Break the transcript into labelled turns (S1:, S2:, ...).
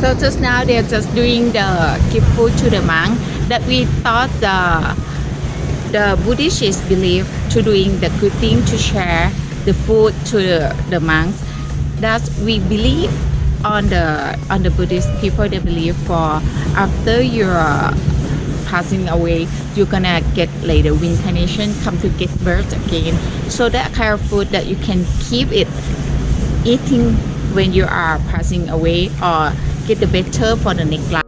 S1: So just now they're just doing the give food to the monk that we thought the Buddhists believe to doing the good thing to share the food to the monks. That we believe on the Buddhist people. They believe for after you're passing away, you're gonna get like the reincarnation, come to get birth again. So that kind of food that you can keep it eating when you are passing away or get the better for the next